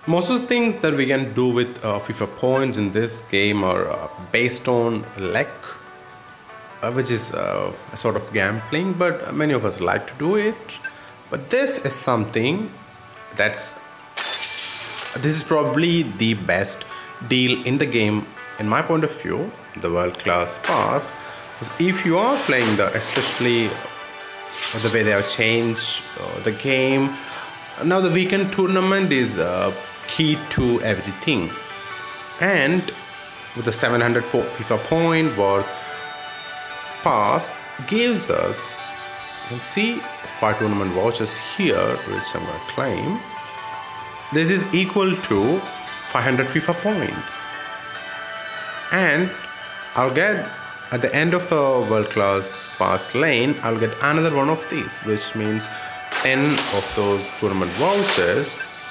Most of the things that we can do with FIFA points in this game are based on luck, which is a sort of gambling, but many of us like to do it. But this is something that's this is probably the best deal in the game, in my point of view, the world class pass. If you are playing especially the way they have changed the game, now the weekend tournament is key to everything, and with the 700 FIFA point worth pass gives us, you can see 5 tournament vouchers here, which I'm going to claim. This is equal to 500 FIFA points, and I'll get at the end of the world class pass lane, I'll get another one of these, which means 10 of those tournament vouchers,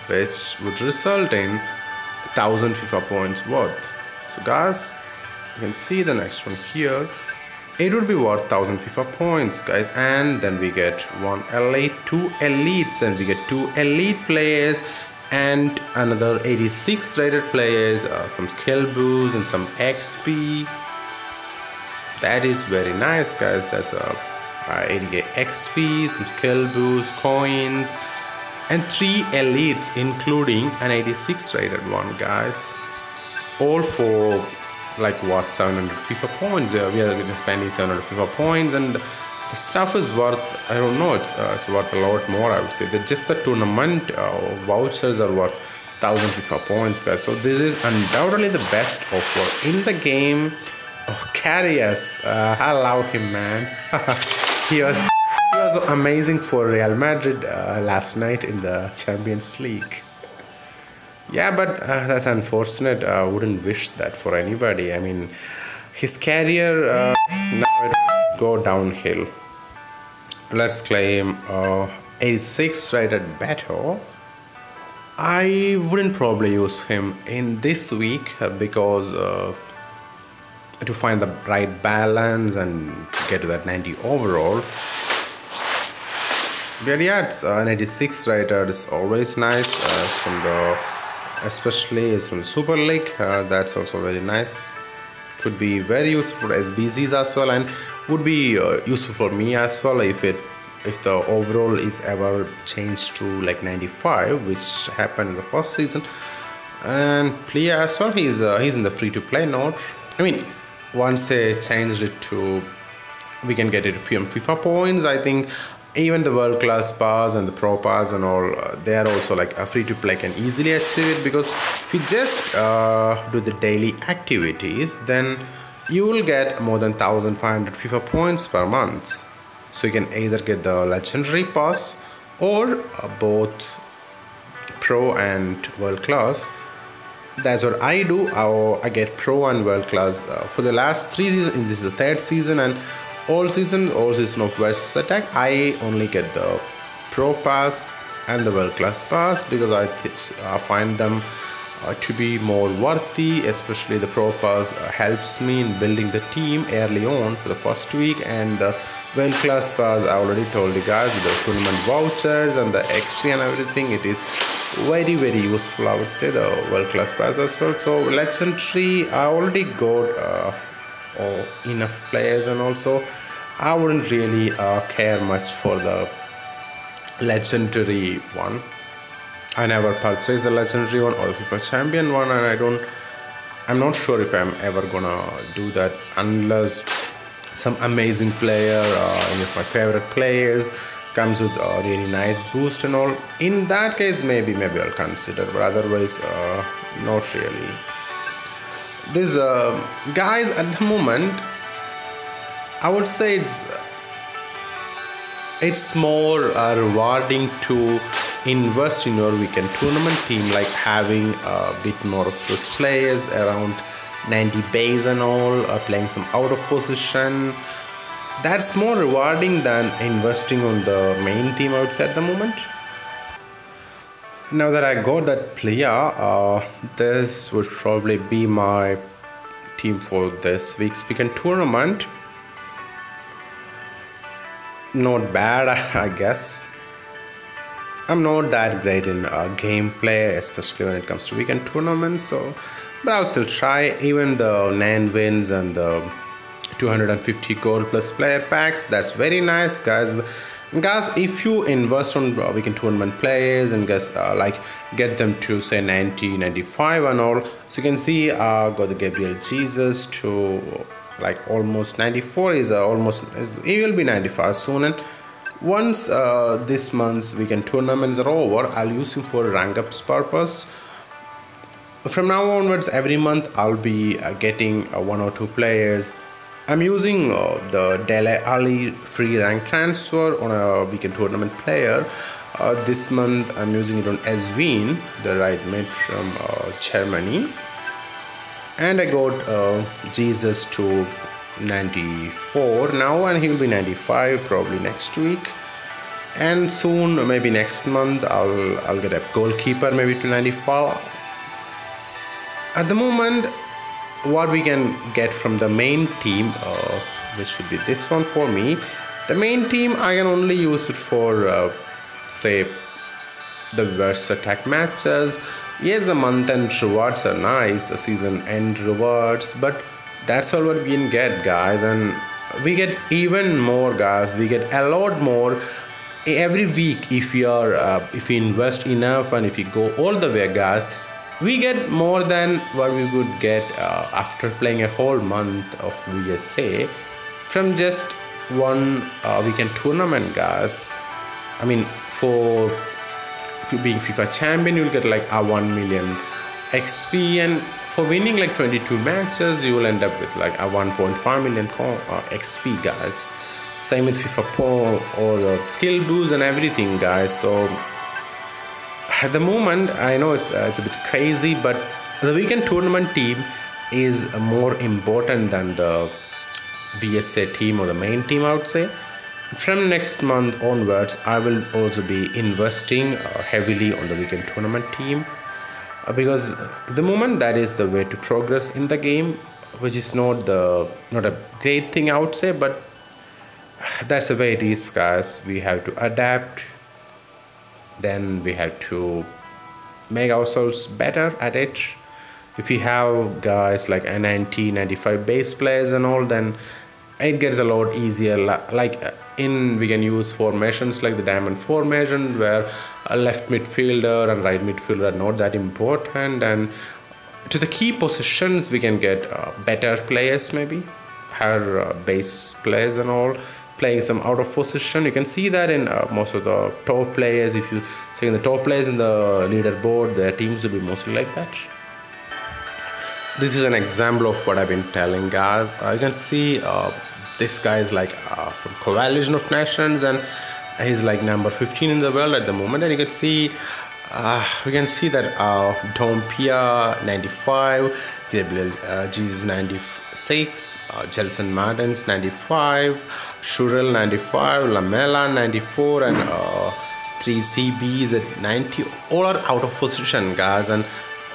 which would result in 1000 FIFA points worth. So guys, you can see the next one here. It would be worth 1000 FIFA points, guys, and then we get 1 elite, 2 elites, then we get 2 elite players and another 86 rated players, some skill boosts and some XP. That is very nice, guys. That's 80k XP, some skill boosts, coins, and 3 elites, including an 86 rated one, guys. All for like what, 700 FIFA points. We are just spending 700 FIFA points, and the stuff is worth, I don't know, it's worth a lot more, I would say. That just the tournament vouchers are worth 1000 FIFA points, guys. So this is undoubtedly the best offer in the game. Oh, Karius, I love him, man. he was amazing for Real Madrid last night in the Champions League. Yeah, but that's unfortunate. I wouldn't wish that for anybody. I mean, his career now it go downhill. Let's claim 86 rated Beto. I wouldn't probably use him in this week because to find the right balance and get to that 90 overall. But yeah, it's an 86 rated is always nice. Especially it's from the Super League. That's also very nice. Could be very useful for SBCs as well, and would be useful for me as well if the overall is ever changed to like 95, which happened in the first season. And Plia as well, he's in the free to play node. I mean, once they changed it to, we can get it from FIFA points. I think even the world class pass and the pro pass and all, they are also like a free to play, can easily achieve it, because if you just do the daily activities, then you will get more than 1500 FIFA points per month. So you can either get the legendary pass or both pro and world class. That's what I do. I get pro and world class for the last 3 seasons. This is the 3rd season, and all season of West Attack, I only get the pro pass and the world class pass, because I find them to be more worthy. Especially the pro pass helps me in building the team early on for the first week, and the world class pass, I already told you guys, with the tournament vouchers and the XP and everything, it is very useful, I would say, the world class pass as well. So legendary, I already got enough players, and also I wouldn't really care much for the legendary one. I never purchased the legendary one or the FIFA champion one, and I'm not sure if I'm ever gonna do that unless some amazing player, any of my favorite players, comes with a really nice boost and all. In that case, maybe I'll consider, but otherwise not really. This guys, at the moment, I would say it's more rewarding to invest in your weekend tournament team, like having a bit more of those players around 90 base and all, playing some out of position. That's more rewarding than investing on the main team, I would say, at the moment. Now that I got that player, this would probably be my team for this week's weekend tournament. Not bad, I guess. I'm not that great in gameplay, especially when it comes to weekend tournaments. So, but I'll still try. Even the 9 wins and the 250 gold plus player packs. That's very nice, guys. Guys, if you invest on weekend tournament players and guys like get them to say 90, 95 and all, so you can see got the Gabriel Jesus to like almost 94. He will be 95 soon. And once this month's weekend tournaments are over, I'll use him for rank ups purpose. From now onwards, every month I'll be getting 1 or 2 players. I'm using the Dele Ali free rank transfer on a weekend tournament player. This month I'm using it on Ezwin, the right mid from Germany. And I got Jesus to 94 now, and he will be 95 probably next week. And soon, maybe next month, I'll get a goalkeeper maybe to 94. At the moment, what we can get from the main team, which should be this one for me. The main team, I can only use it for say the verse attack matches. Yes, the month end rewards are nice, the season end rewards, but that's all what we can get, guys. And we get even more, guys. We get a lot more every week if we invest enough and if we go all the way, guys. We get more than what we would get after playing a whole month of VSA from just one weekend tournament, guys. I mean, for being FIFA champion, you'll get like a 1 million XP, and for winning like 22 matches, you will end up with like a 1.5 million XP, guys. Same with FIFA Pro or skill boost and everything, guys. So at the moment, I know it's a bit crazy, but the weekend tournament team is more important than the VSA team or the main team, I would say. From next month onwards, I will also be investing heavily on the weekend tournament team because at the moment that is the way to progress in the game, which is not a great thing, I would say, but that's the way it is, guys. We have to adapt. Then we have to make ourselves better at it. If we have guys like a 90, 95 base players and all, then it gets a lot easier. Like we can use formations like the diamond formation, where a left midfielder and right midfielder are not that important, and to the key positions we can get better players, maybe higher base players and all, playing some out of position. You can see that in most of the top players. If you check in the top players in the leaderboard, their teams will be mostly like that. This is an example of what I've been telling, guys. You can see this guy is like from Coalition of Nations, and he's like number 15 in the world at the moment. And you can see we can see that Dompia 95, Gabriel Jesus 96, Jelson Martins 95, Shurel 95, Lamela 94, and 3 CBs at 90. All are out of position, guys. And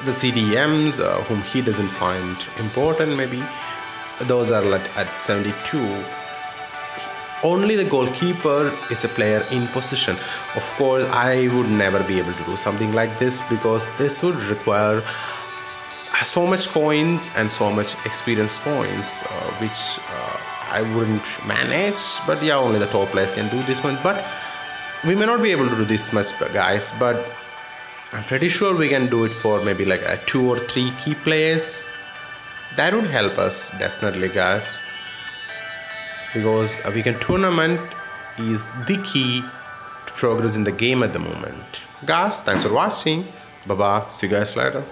the CDMs whom he doesn't find important, maybe those are like at 72. Only the goalkeeper is a player in position. Of course, I would never be able to do something like this because this would require so much coins and so much experience points, which I wouldn't manage. But yeah, only the top players can do this much. But we may not be able to do this much, guys. But I'm pretty sure we can do it for maybe like 2 or 3 key players. That would help us definitely, guys, because a weekend tournament is the key to progress in the game at the moment. Guys, thanks for watching. Bye bye. See you guys later.